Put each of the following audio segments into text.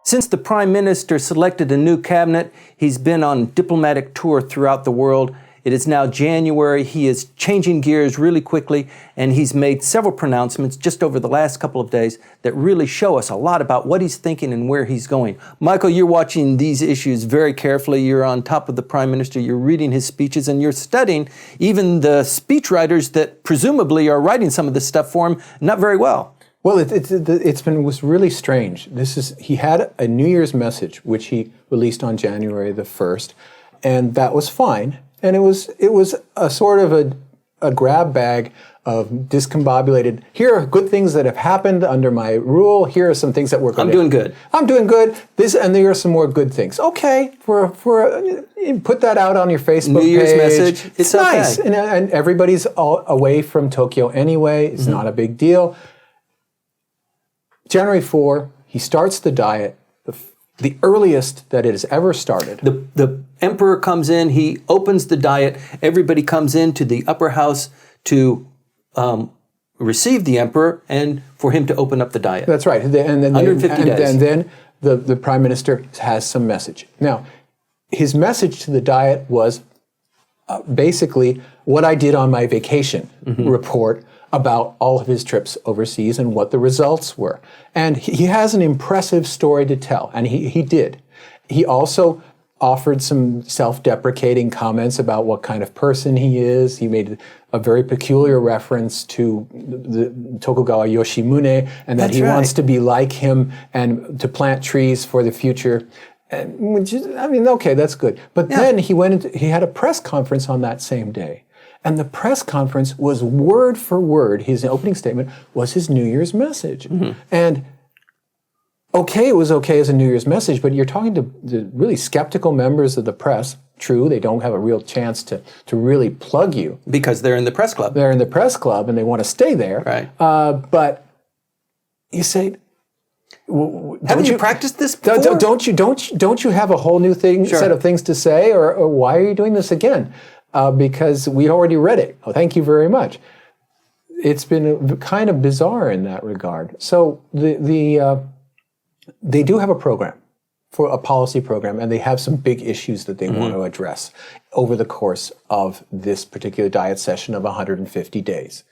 Since the Prime Minister selected a new cabinet, he's been on diplomatic tour throughout the world. It is now January. He is changing gears really quickly, and he's made several pronouncements just over the last couple of days that really show us a lot about what he's thinking and where he's going. Michael, you're watching these issues very carefully. You're on top of the Prime Minister. You're reading his speeches, and you're studying even the speechwriters that presumably are writing some of this stuff for him not very well. Well, was really strange. He had a New Year's message, which he released on January the 1st, and that was fine. And it was a sort of a grab bag of discombobulated, here are good things that have happened under my rule, here are some things that work. I'm doing good. I'm doing good. And there are some more good things. Okay, put that out on your Facebook New Year's page. message. It's nice. Okay. And everybody's all away from Tokyo anyway. It's not a big deal. January 4, he starts the diet, the earliest that it has ever started. The emperor comes in, he opens the diet, everybody comes into the upper house to receive the emperor and for him to open up the diet. That's right. And then 150 days. And then the prime minister has some message. Now, his message to the diet was basically what I did on my vacation report about all of his trips overseas and what the results were. And he has an impressive story to tell, and he did. He also offered some self-deprecating comments about what kind of person he is. He made a very peculiar reference to the Tokugawa Yoshimune, and that he wants to be like him and to plant trees for the future. And, which is, I mean, okay, that's good. But then he had a press conference on that same day. And the press conference was word for word, his opening statement was his New Year's message. And it was okay as a New Year's message, but you're talking to the really skeptical members of the press. True, they don't have a real chance to really plug you. Because they're in the press club. They're in the press club and they want to stay there. Right. But you say, haven't you practiced this before? Don't you have a whole new set of things to say, or why are you doing this again? Because we already read it. Oh, thank you very much. It's been kind of bizarre in that regard. So they do have a program, for a policy program, and they have some big issues that they want to address over the course of this particular diet session of 150 days.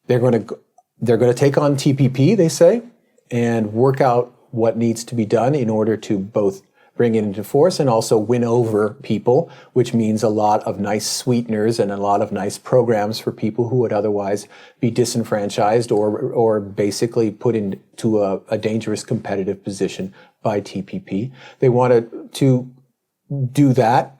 They're going to take on TPP, they say, and work out what needs to be done in order to both bring it into force and also win over people, which means a lot of nice sweeteners and a lot of nice programs for people who would otherwise be disenfranchised or basically put into a dangerous competitive position by TPP. They wanted to do that,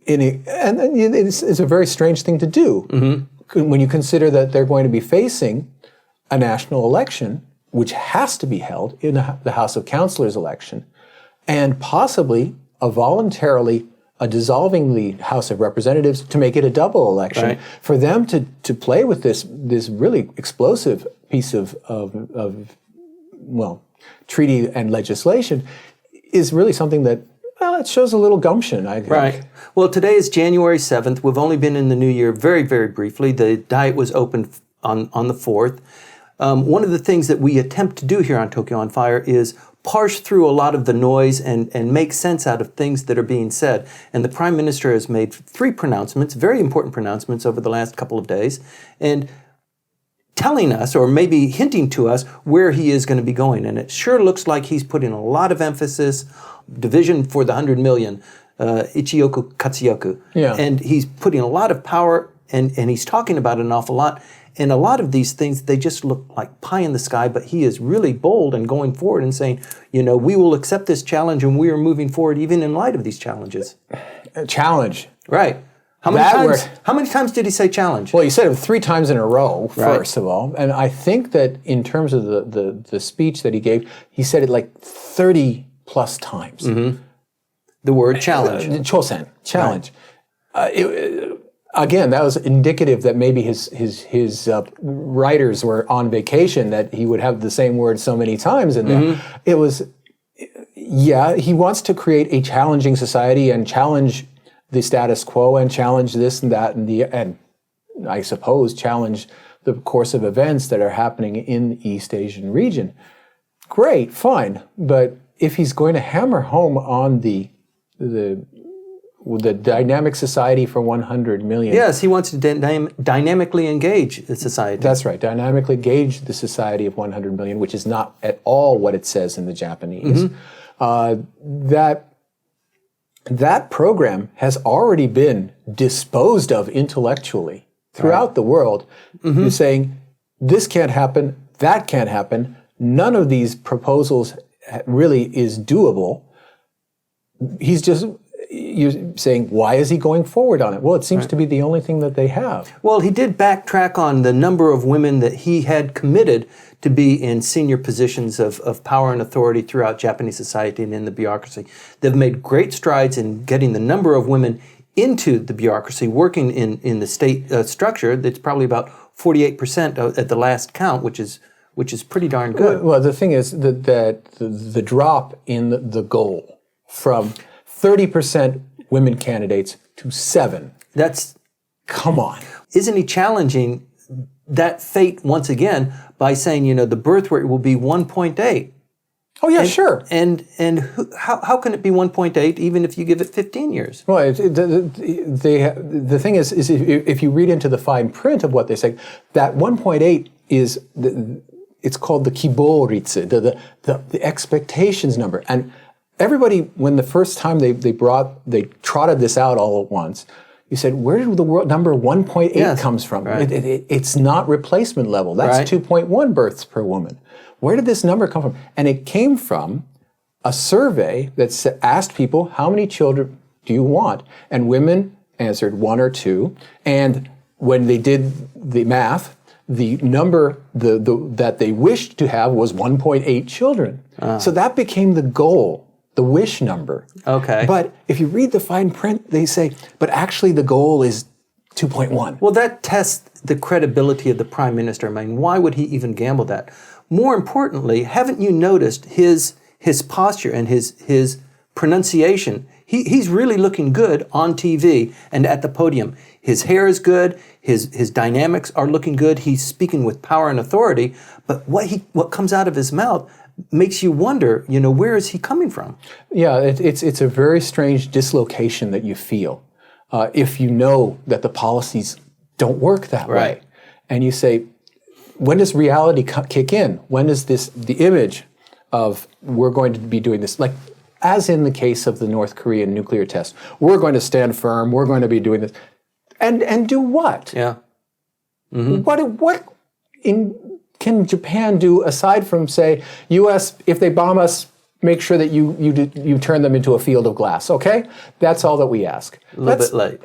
and it's a very strange thing to do when you consider that they're going to be facing a national election, which has to be held in the House of Councilors election, and possibly dissolving the House of Representatives to make it a double election. Right. For them to play with this really explosive piece of treaty and legislation is really something that, it shows a little gumption, I think. Right. Well, today is January 7th. We've only been in the new year very, very briefly. The diet was opened on the 4th. One of the things that we attempt to do here on Tokyo on Fire is parse through a lot of the noise and make sense out of things that are being said. And the Prime Minister has made 3 pronouncements, very important pronouncements over the last couple of days, and telling us, or maybe hinting to us, where he is going to be going. And it sure looks like he's putting a lot of emphasis, division for the 100 million, Ichioku Katsuyoku. Yeah. And he's putting a lot of power, and he's talking about it an awful lot. And a lot of these things, they just look like pie in the sky, but he is really bold and going forward and saying, we will accept this challenge and we are moving forward even in light of these challenges. Challenge. Right. How many times did he say challenge? Well, he said it 3 times in a row, first of all. And I think that in terms of the speech that he gave, he said it like 30 plus times. The word challenge. Chosen. Challenge. Right. Again, that was indicative that maybe his writers were on vacation, that he would have the same word so many times in there. It was, he wants to create a challenging society and challenge the status quo and challenge this and that and I suppose challenge the course of events that are happening in the East Asian region. Great, fine, but if he's going to hammer home on the dynamic society for 100 million. Yes, he wants to dynamically engage the society. That's right, dynamically engage the society of 100 million, which is not at all what it says in the Japanese. That program has already been disposed of intellectually throughout the world. You're saying, this can't happen, that can't happen, none of these proposals really is doable. You're saying, why is he going forward on it? Well, it seems to be the only thing that they have. Well, he did backtrack on the number of women that he had committed to be in senior positions of power and authority throughout Japanese society and in the bureaucracy. They've made great strides in getting the number of women into the bureaucracy, working in the state structure. That's probably about 48% at the last count, which is pretty darn good. Well, the thing is that the drop in the goal from 30% women candidates to 7%. That's... Come on. Isn't he challenging that fate once again by saying, the birth rate will be 1.8? Oh, yeah, sure. And how can it be 1.8 even if you give it 15 years? Well, the thing is if you read into the fine print of what they say, that 1.8 is, it's called the kiboritsu, the expectations number. And everybody, when the first time they trotted this out all at once, you said, where did the number 1.8 comes from? Right. It's not replacement level. That's 2.1 births per woman. Where did this number come from? And it came from a survey that asked people, how many children do you want? And women answered 1 or 2. And when they did the math, the number that they wished to have was 1.8 children. So that became the goal, the wish number. Okay. But if you read the fine print, they say, but actually the goal is 2.1. Well, that tests the credibility of the Prime Minister. I mean, why would he even gamble that? More importantly, haven't you noticed his posture and his pronunciation? He's really looking good on TV and at the podium. His hair is good. His dynamics are looking good. He's speaking with power and authority. But what comes out of his mouth makes you wonder, where is he coming from? Yeah, it's a very strange dislocation that you feel if you know that the policies don't work that way. And you say, when does reality kick in? When is the image of we're going to be doing this? Like, as in the case of the North Korean nuclear test, we're going to stand firm, we're going to be doing this. And do what? Yeah. What can Japan do aside from say, U.S., if they bomb us, make sure that you turn them into a field of glass, okay? That's all that we ask. A little bit late.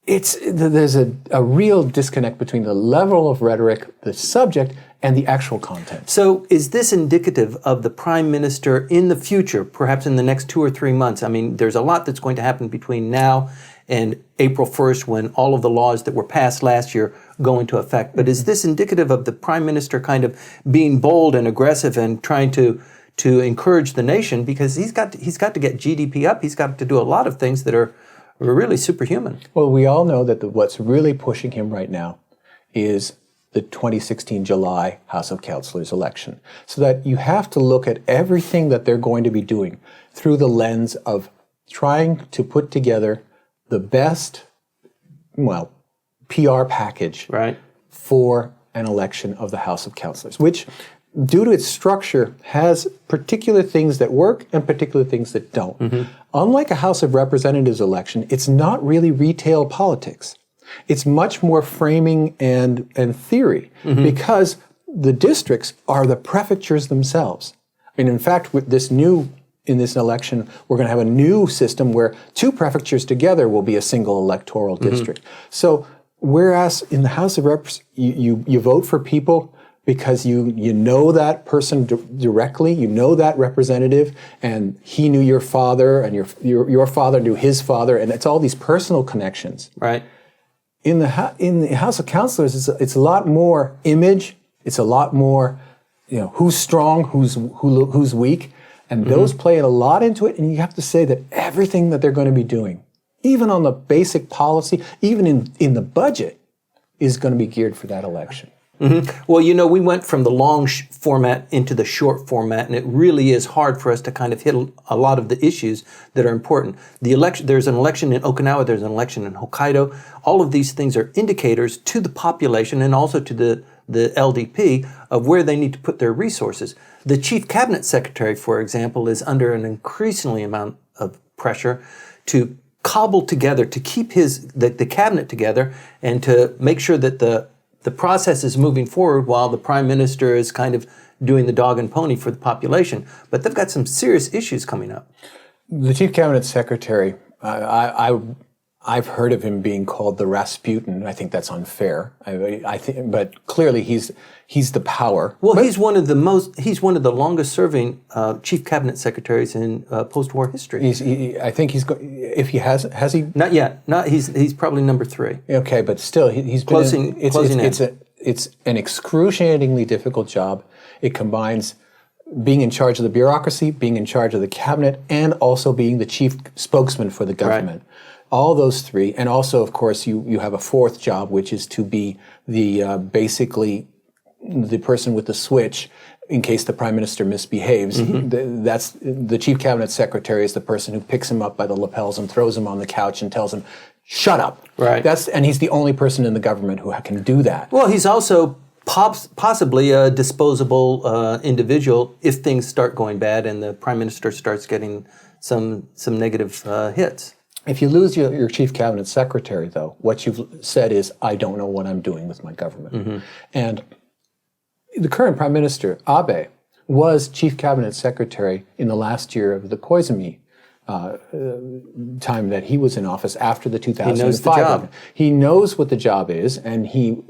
There's a real disconnect between the level of rhetoric, the subject, and the actual content. So is this indicative of the Prime Minister in the future, perhaps in the next 2 or 3 months? I mean, there's a lot that's going to happen between now and April 1st when all of the laws that were passed last year go into effect. But is this indicative of the Prime Minister kind of being bold and aggressive and trying to encourage the nation? Because he's got to get GDP up. He's got to do a lot of things that are really superhuman. Well, we all know that what's really pushing him right now is the 2016 July House of Councilors election. So that you have to look at everything that they're going to be doing through the lens of trying to put together the best, PR package for an election of the House of Councilors, which, due to its structure, has particular things that work and particular things that don't. Unlike a House of Representatives election, it's not really retail politics. It's much more framing and theory because the districts are the prefectures themselves. I mean, in fact, in this election, we're going to have a new system where 2 prefectures together will be a single electoral district. So whereas in the House of Reps, you vote for people because you know that person directly, you know that representative, and he knew your father, and your father knew his father, and it's all these personal connections. Right. In the House of Councilors, it's a lot more image. It's a lot more, who's strong, who's weak, and those play a lot into it. And you have to say that everything that they're going to be doing, even on the basic policy, even in the budget, is going to be geared for that election. Well, we went from the long format into the short format, and it really is hard for us to kind of hit a lot of the issues that are important. The election, there's an election in Okinawa, there's an election in Hokkaido. All of these things are indicators to the population and also to the LDP of where they need to put their resources. The chief cabinet secretary, for example, is under an increasingly amount of pressure to cobble together, to keep the cabinet together, and to make sure that the process is moving forward while the prime minister is kind of doing the dog and pony for the population. But they've got some serious issues coming up. The chief cabinet secretary, I've heard of him being called the Rasputin. I think that's unfair. I think, but clearly he's the power. Well, he's one of the longest serving chief cabinet secretaries in post-war history. I think if he has he? Not yet. He's probably number 3. Okay, but still he's closing in. It's an excruciatingly difficult job. It combines being in charge of the bureaucracy, being in charge of the cabinet, and also being the chief spokesman for the government. Right. All those 3, and also, of course, you have a 4th job, which is to be the basically the person with the switch in case the prime minister misbehaves. That's the chief cabinet secretary is the person who picks him up by the lapels and throws him on the couch and tells him, "Shut up." Right. And he's the only person in the government who can do that. Well, he's also possibly a disposable individual if things start going bad and the prime minister starts getting some negative hits. If you lose your chief cabinet secretary, though, what you've said is, I don't know what I'm doing with my government. And the current prime minister, Abe, was chief cabinet secretary in the last year of the Koizumi time that he was in office after the 2005. He knows the job. He knows what the job is, and he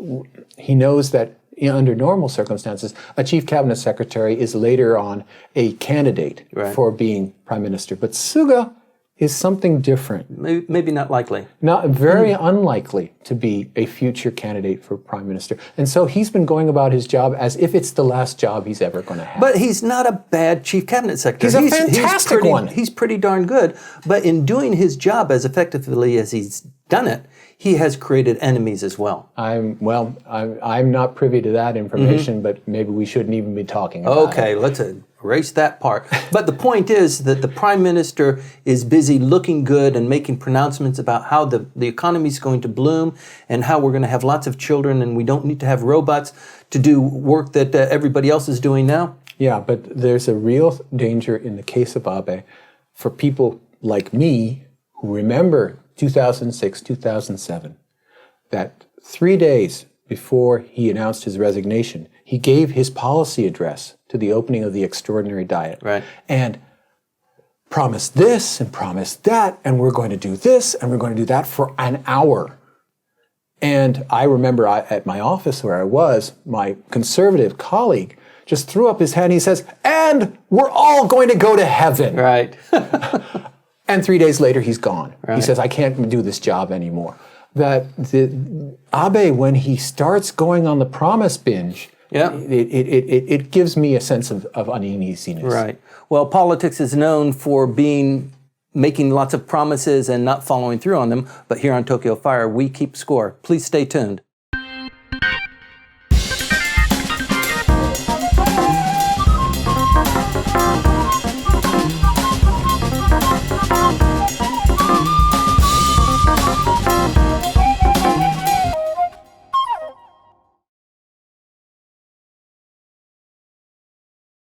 knows that under normal circumstances, a chief cabinet secretary is later on a candidate for being prime minister. But Suga is something different. Maybe not likely. Not very unlikely to be a future candidate for prime minister. And so he's been going about his job as if it's the last job he's ever going to have. But he's not a bad chief cabinet secretary. He's a fantastic one. He's pretty darn good. But in doing his job as effectively as he's done it, he has created enemies as well. I'm not privy to that information, but maybe we shouldn't even be talking about it. Okay, let's erase that part. But the point is that the prime minister is busy looking good and making pronouncements about how the economy is going to bloom and how we're going to have lots of children and we don't need to have robots to do work that everybody else is doing now. Yeah, but there's a real danger in the case of Abe for people like me who remember 2006, 2007, that 3 days before he announced his resignation, he gave his policy address to the opening of the Extraordinary Diet. Right. And promised this and promised that, and we're going to do this and we're going to do that for an hour. And I remember at my office where I was, my conservative colleague just threw up his hand and he says, "And we're all going to go to heaven." Right. And 3 days later, he's gone. Right. He says, "I can't do this job anymore." That Abe, when he starts going on the promise binge, it gives me a sense of uneasiness. Right. Well, politics is known for making lots of promises and not following through on them. But here on Tokyo Fire, we keep score. Please stay tuned.